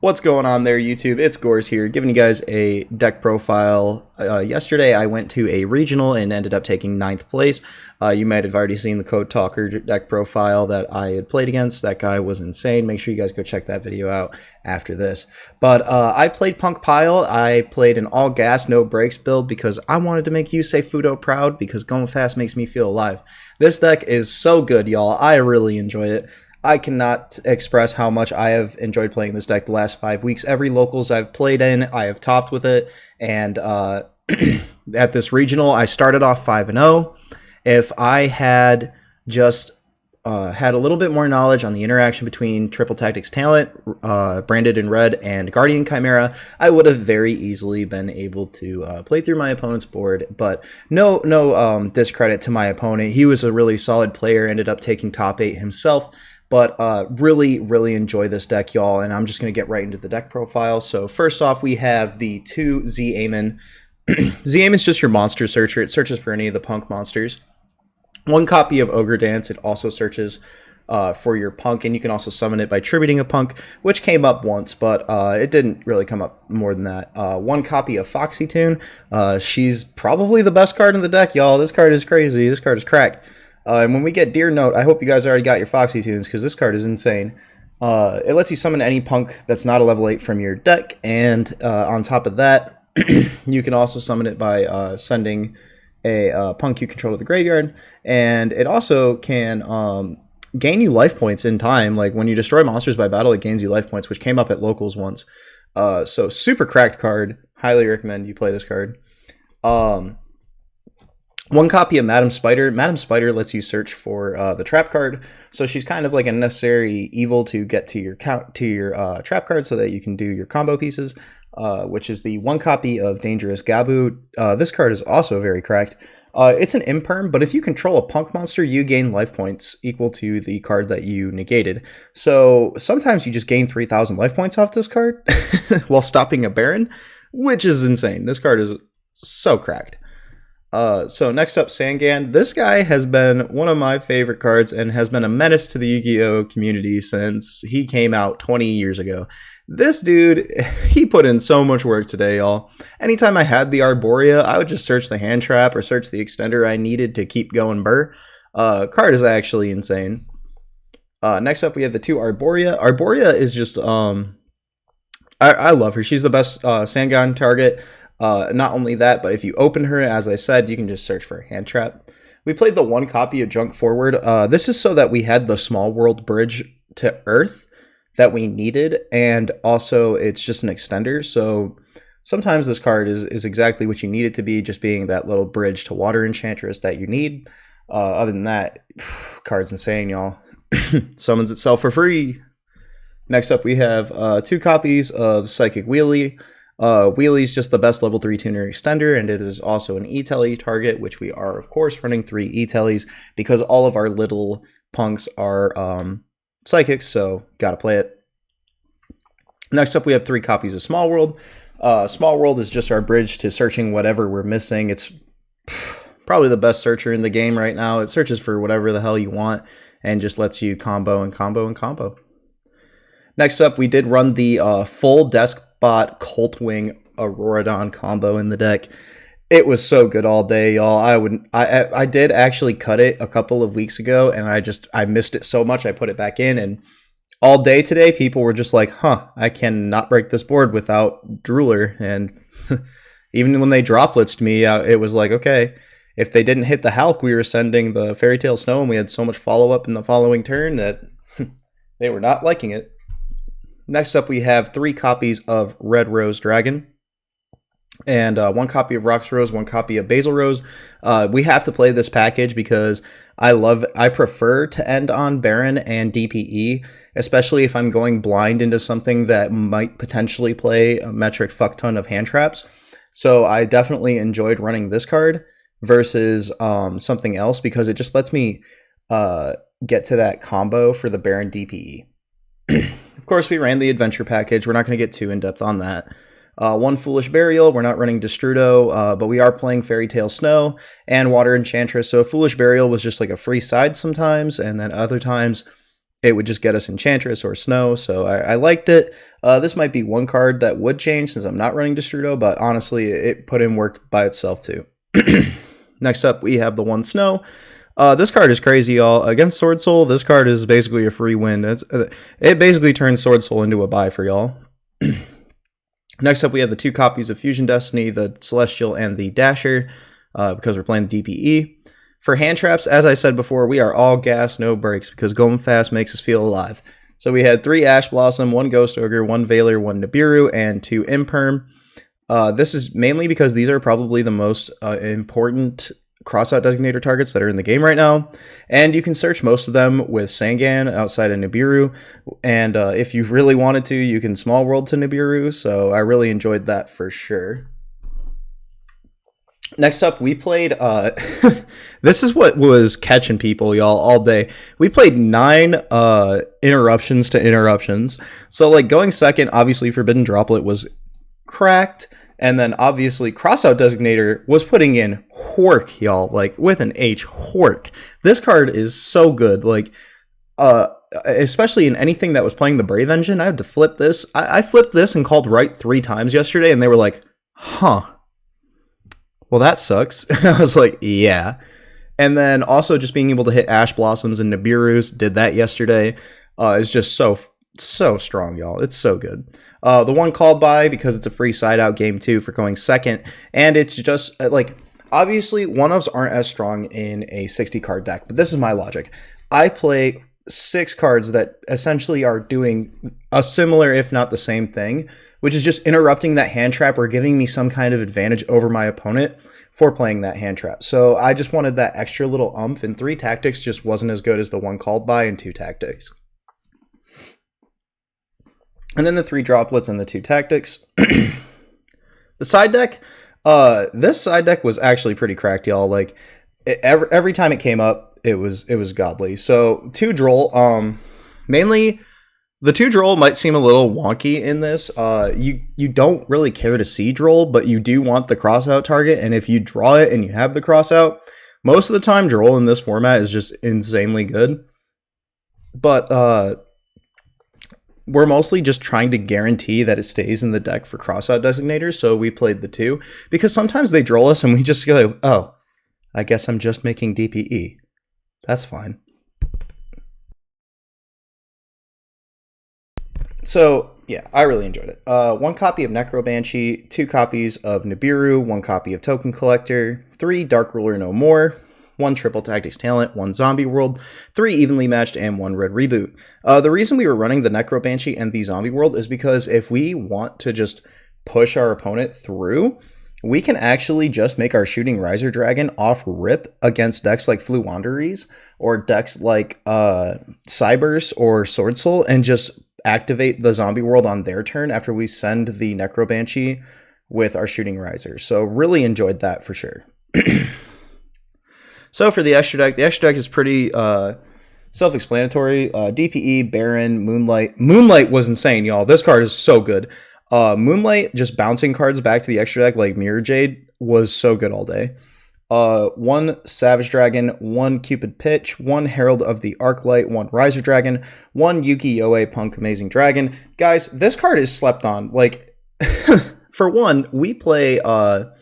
What's going on there, YouTube? It's Gores here, giving you guys a deck profile. Yesterday, I went to a regional and ended up taking 9th place. You might have already seen the Code Talker deck profile that I had played against. That guy was insane. Make sure you guys go check that video out after this. But I played Punk Pile. I played an all-gas, no-brakes build because I wanted to make you say Fudo proud because going fast makes me feel alive. This deck is so good, y'all. I really enjoy it. I cannot express how much I have enjoyed playing this deck the last 5 weeks. Every locals I've played in, I have topped with it. And at this regional, I started off 5-0. If I had just had a little bit more knowledge on the interaction between Triple Tactics Talent, Branded in Red, and Guardian Chimera, I would have very easily been able to play through my opponent's board. But no discredit to my opponent. He was a really solid player, ended up taking top 8 himself. But really enjoy this deck, y'all, and I'm just going to get right into the deck profile. So first off, we have the 2 Z-Amon. Z-Amon is just your monster searcher. It searches for any of the Punk monsters. 1 copy of Ogre Dance. It also searches for your Punk, and you can also summon it by tributing a Punk, which came up once, but it didn't really come up more than that. 1 copy of Foxy Tune. She's probably the best card in the deck, y'all. This card is crazy. This card is cracked. And when we get Deer Note, I hope you guys already got your Foxy Tunes because this card is insane. It lets you summon any Punk that's not a level 8 from your deck, and on top of that, you can also summon it by sending a Punk you control to the graveyard, and it also can gain you life points in time. Like when you destroy monsters by battle, it gains you life points, which came up at locals once. So super cracked card. Highly recommend you play this card. 1 copy of Madam Spider. Madam Spider lets you search for the trap card, so she's kind of like a necessary evil to get to your trap card so that you can do your combo pieces, which is the 1 copy of Dangerous Gabu. This card is also very cracked. It's an imperm, but if you control a Punk monster, you gain life points equal to the card that you negated. So sometimes you just gain 3,000 life points off this card while stopping a Baron, which is insane. This card is so cracked. So next up, Sangan. This guy has been one of my favorite cards and has been a menace to the Yu-Gi-Oh community since he came out 20 years ago. This dude, he put in so much work today, y'all. Anytime I had the Arborea, I would just search the hand trap or search the extender I needed to keep going burr. Card is actually insane. Next up, we have the 2 Arborea. Arborea is just, I love her. She's the best Sangan target. Not only that, but if you open her, as I said, you can just search for a hand trap. We played the 1 copy of Junk Forward. This is so that we had the Small World Bridge to Earth that we needed, and also it's just an extender, so sometimes this card is exactly what you need it to be, just being that little bridge to Water Enchantress that you need. Other than that, card's insane, y'all. Summons itself for free. Next up, we have 2 copies of Psychic Wheelie. Wheelie's just the best level 3 tuner extender, and it is also an E-Telly target, which we are, of course, running 3 E-Tellys because all of our little Punks are psychics, so gotta play it. Next up, we have 3 copies of Small World. Small World is just our bridge to searching whatever we're missing. It's probably the best searcher in the game right now. It searches for whatever the hell you want and just lets you combo and combo and combo. Next up, we did run the full desk bot Colt Wing Auroradon combo in the deck. It was so good all day, y'all. I did actually cut it a couple of weeks ago, and I missed it so much I put it back in, and all day today people were just like, I cannot break this board without Drooler. And even when they droplitzed me, it was like, okay, if they didn't hit the Hulk, we were sending the Fairy Tale Snow, and we had so much follow-up in the following turn that they were not liking it. Next up, we have 3 copies of Red Rose Dragon, and 1 copy of Rox Rose, 1 copy of Basil Rose. We have to play this package because I prefer to end on Baron and DPE, especially if I'm going blind into something that might potentially play a metric fuck ton of hand traps. So I definitely enjoyed running this card versus something else because it just lets me get to that combo for the Baron DPE. Of course, we ran the adventure package. We're not going to get too in-depth on that. 1 Foolish Burial. We're not running Destrudo, but we are playing Fairy Tale Snow and Water Enchantress. So Foolish Burial was just like a free side sometimes, and then other times it would just get us Enchantress or Snow, so I liked it. This might be one card that would change since I'm not running Destrudo, but honestly, it put in work by itself too. Next up, we have the one Snow. This card is crazy, y'all. Against Sword Soul, this card is basically a free win. It basically turns Sword Soul into a buy for y'all. Next up, we have the 2 copies of Fusion Destiny, the Celestial and the Dasher, because we're playing DPE. For hand traps, as I said before, we are all gas, no brakes, because going fast makes us feel alive. So we had 3 Ash Blossom, 1 Ghost Ogre, 1 Veiler, 1 Nibiru, and 2 Imperm. This is mainly because these are probably the most important crossout designator targets that are in the game right now, and you can search most of them with Sangan outside of Nibiru, and if you really wanted to, you can small world to Nibiru, so I really enjoyed that for sure. Next up, we played, this is what was catching people, y'all, all day. We played 9 interruptions to interruptions. So, like, going second, obviously, Forbidden Droplet was cracked. And then, obviously, Crossout Designator was putting in Hork, y'all, like, with an H, Hork. This card is so good, like, especially in anything that was playing the Brave Engine. I had to flip this. I flipped this and called right 3 times yesterday, and they were like, huh. Well, that sucks. I was like, yeah. And then also just being able to hit Ash Blossoms and Nibirus, did that yesterday, is just so strong, y'all. It's so good. The one called by, because it's a free side out game too for going second, and it's just, like, obviously one-ofs aren't as strong in a 60 card deck, but this is my logic. I play 6 cards that essentially are doing a similar, if not the same thing, which is just interrupting that hand trap or giving me some kind of advantage over my opponent for playing that hand trap. So I just wanted that extra little oomph, and 3 tactics just wasn't as good as the one called by and 2 tactics. And then the 3 droplets and the 2 tactics. The side deck, this side deck was actually pretty cracked, y'all. Like, every time it came up, it was godly. So 2 Droll, mainly the 2 Droll might seem a little wonky in this. You don't really care to see Droll, but you do want the crossout target, and if you draw it and you have the crossout, most of the time Droll in this format is just insanely good. But we're mostly just trying to guarantee that it stays in the deck for crossout designators, so we played the 2, because sometimes they Droll us and we just go, oh, I guess I'm just making DPE. That's fine. So, yeah, I really enjoyed it. 1 copy of Necro Banshee, 2 copies of Nibiru, 1 copy of Token Collector, 3 Dark Ruler No More, 1 Triple Tactics Talent, 1 Zombie World, 3 Evenly Matched, and 1 Red Reboot. The reason we were running the Necro Banshee and the Zombie World is because if we want to just push our opponent through, we can actually just make our Shooting Riser Dragon off rip against decks like Flu Wanderies or decks like Cybers or Sword Soul, and just activate the Zombie World on their turn after we send the Necro Banshee with our Shooting Riser. So really enjoyed that for sure. So for the extra deck is pretty self-explanatory. DPE, Baron, Moonlight. Moonlight was insane, y'all. This card is so good. Moonlight, just bouncing cards back to the extra deck like Mirror Jade, was so good all day. 1 Savage Dragon, 1 Cupid Pitch, 1 Herald of the Arclight, 1 Riser Dragon, 1 Yuki-Yoe Punk Amazing Dragon. Guys, this card is slept on. Like, for one, we play 4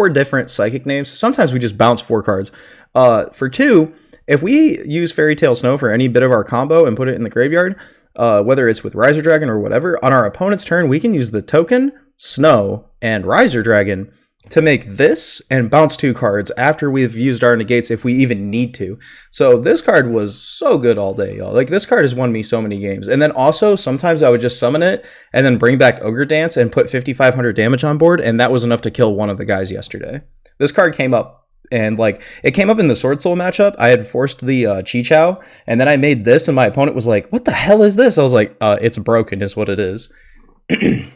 different psychic names. Sometimes we just bounce 4 cards. For 2, if we use Fairy Tale Snow for any bit of our combo and put it in the graveyard, whether it's with Riser Dragon or whatever, on our opponent's turn, we can use the token, Snow, and Riser Dragon to make this and bounce 2 cards after we've used our negates if we even need to. So this card was so good all day, y'all. Like, this card has won me so many games. And then also, sometimes I would just summon it and then bring back Ogre Dance and put 5,500 damage on board, and that was enough to kill one of the guys yesterday. This card came up, and, like, it came up in the Sword Soul matchup. I had forced the Chi-Chow, and then I made this, and my opponent was like, what the hell is this? I was like, it's broken is what it is.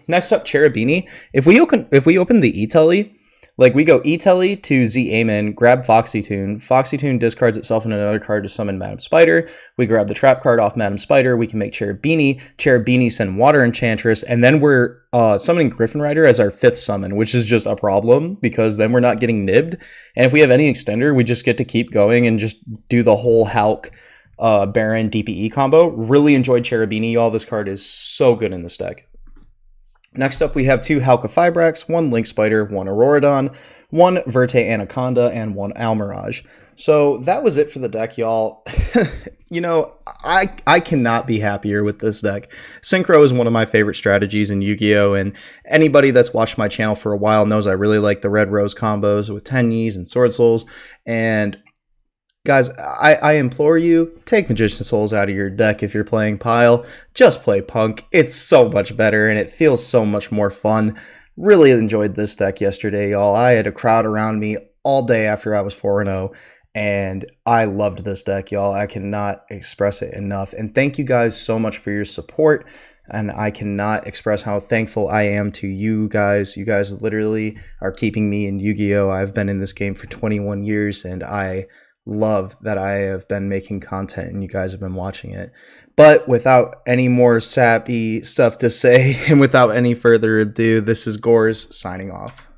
Next up, Cherubini. If we open the E-Telly, like, we go E-Telly to Z-Amen, grab Foxy Tune. Foxy Tune discards itself in another card to summon Madam Spider. We grab the trap card off Madam Spider. We can make Cherubini. Cherubini send Water Enchantress. And then we're summoning Griffin Rider as our 5th summon, which is just a problem because then we're not getting nibbed. And if we have any extender, we just get to keep going and just do the whole Hulk Baron DPE combo. Really enjoyed Cherubini, y'all. This card is so good in this deck. Next up, we have 2 Halka-Fibrax, 1 Link Spider, 1 Auroradon, 1 Verte Anaconda, and 1 Almirage. So that was it for the deck, y'all. You know, I cannot be happier with this deck. Synchro is one of my favorite strategies in Yu-Gi-Oh! And anybody that's watched my channel for a while knows I really like the Red Rose combos with Tenyis and Sword Souls. And guys, I implore you, take Magician Souls out of your deck if you're playing Pile. Just play Punk. It's so much better, and it feels so much more fun. Really enjoyed this deck yesterday, y'all. I had a crowd around me all day after I was 4-0, and I loved this deck, y'all. I cannot express it enough. And thank you guys so much for your support, and I cannot express how thankful I am to you guys. You guys literally are keeping me in Yu-Gi-Oh! I've been in this game for 21 years, and I love that I have been making content and you guys have been watching it. But without any more sappy stuff to say and without any further ado, this is Gores signing off.